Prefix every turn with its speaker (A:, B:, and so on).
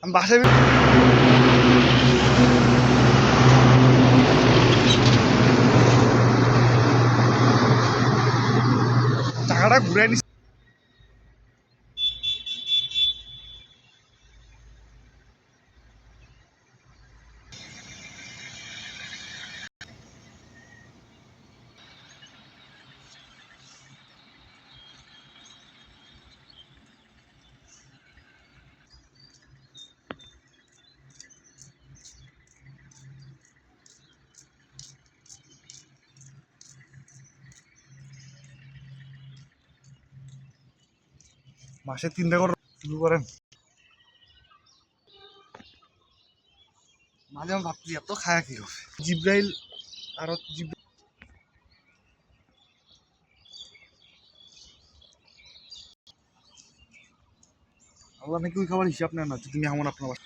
A: আমি বাসায় টাকাটা ঘুরে নিচ্ছি। মাসে 3টা করে শুরু করেন। মাঝে আমি ভাবছি এত খায়া কি হবে জিব্রাইল আর আল্লাহ নাকি ওই খাবার হিসাব নেন না, তুমি এমন আপনার